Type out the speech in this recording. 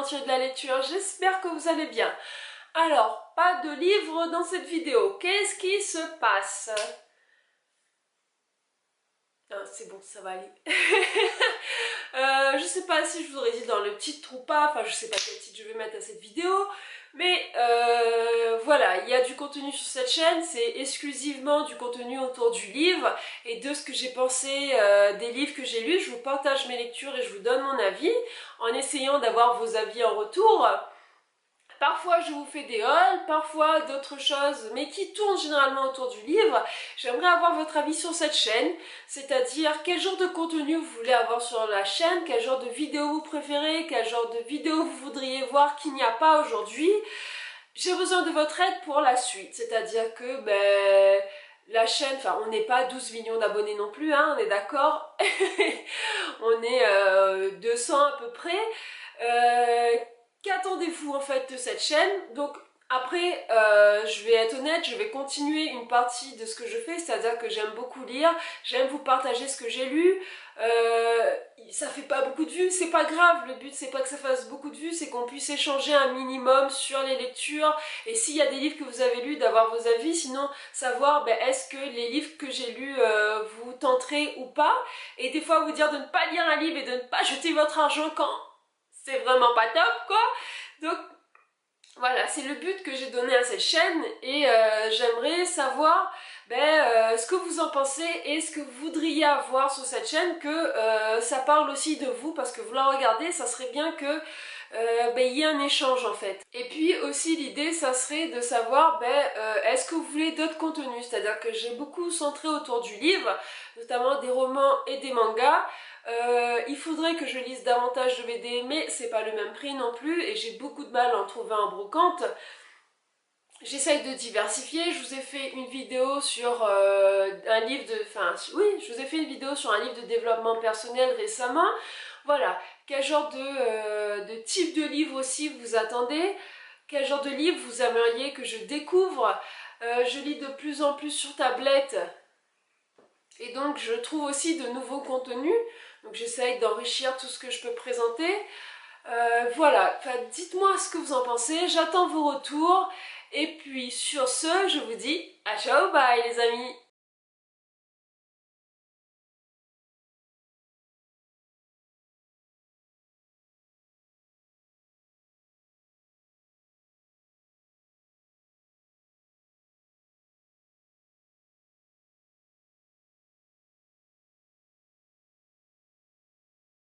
aventuriers de la lecture, j'espère que vous allez bien. Alors, pas de livre dans cette vidéo, qu'est-ce qui se passe? Ah, c'est bon, ça va aller. Je sais pas si je vous aurais dit dans le titre ou pas, enfin je sais pas quel titre je vais mettre à cette vidéo, mais voilà, il y a du contenu sur cette chaîne, c'est exclusivement du contenu autour du livre et de ce que j'ai pensé des livres que j'ai lus. Je vous partage mes lectures et je vous donne mon avis en essayant d'avoir vos avis en retour. Parfois je vous fais des hauls, parfois d'autres choses, mais qui tournent généralement autour du livre. J'aimerais avoir votre avis sur cette chaîne, c'est-à-dire quel genre de contenu vous voulez avoir sur la chaîne, quel genre de vidéo vous préférez, quel genre de vidéo vous voudriez voir qu'il n'y a pas aujourd'hui. J'ai besoin de votre aide pour la suite, c'est-à-dire que la chaîne, enfin on n'est pas 12 millions d'abonnés non plus, hein, on est d'accord. On est 200 à peu près. Qu'attendez-vous en fait de cette chaîne? Donc après, je vais être honnête, je vais continuer une partie de ce que je fais, c'est-à-dire que j'aime beaucoup lire, j'aime vous partager ce que j'ai lu. Ça fait pas beaucoup de vues, c'est pas grave, le but c'est pas que ça fasse beaucoup de vues, c'est qu'on puisse échanger un minimum sur les lectures, et s'il y a des livres que vous avez lus, d'avoir vos avis, sinon savoir est-ce que les livres que j'ai lus vous tenteraient ou pas, et des fois vous dire de ne pas lire un livre et de ne pas jeter votre argent quand c'est vraiment pas top quoi. Donc voilà, c'est le but que j'ai donné à cette chaîne et j'aimerais savoir ce que vous en pensez et ce que vous voudriez avoir sur cette chaîne, que ça parle aussi de vous, parce que vous la regardez, ça serait bien que y ait un échange en fait. Et puis aussi l'idée ça serait de savoir est-ce que vous voulez d'autres contenus, c'est-à-dire que j'ai beaucoup centré autour du livre, notamment des romans et des mangas. Il faudrait que je lise davantage de BD, mais c'est pas le même prix non plus et j'ai beaucoup de mal à en trouver en brocante. J'essaye de diversifier, je vous ai fait une vidéo sur un livre de... Enfin, oui, je vous ai fait une vidéo sur un livre de développement personnel récemment. Voilà, quel genre de type de livre aussi vous attendez? Quel genre de livre vous aimeriez que je découvre? Je lis de plus en plus sur tablette. Et donc je trouve aussi de nouveaux contenus, donc j'essaye d'enrichir tout ce que je peux présenter. Voilà, enfin, dites-moi ce que vous en pensez, j'attends vos retours. Et puis sur ce, je vous dis à ciao, bye les amis.